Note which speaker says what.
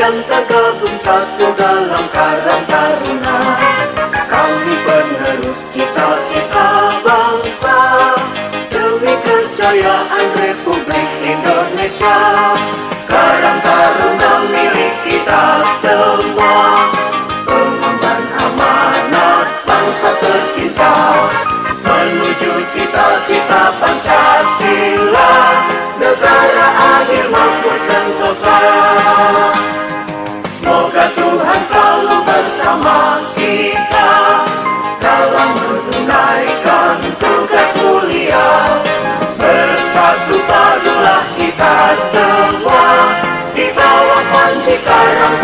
Speaker 1: yang tergabung satu dalam Karang Taruna. Kami penerus cita-cita bangsa demi kejayaan Republik Indonesia. Karang Taruna milik kita semua, pengemban amanat bangsa tercinta, menuju cita-cita Pancasila, negara adil makmur sentosa. Semoga Tuhan selalu bersama kita dalam menunaikan tugas mulia. Bersatu padulah kita semua di bawah panji Karang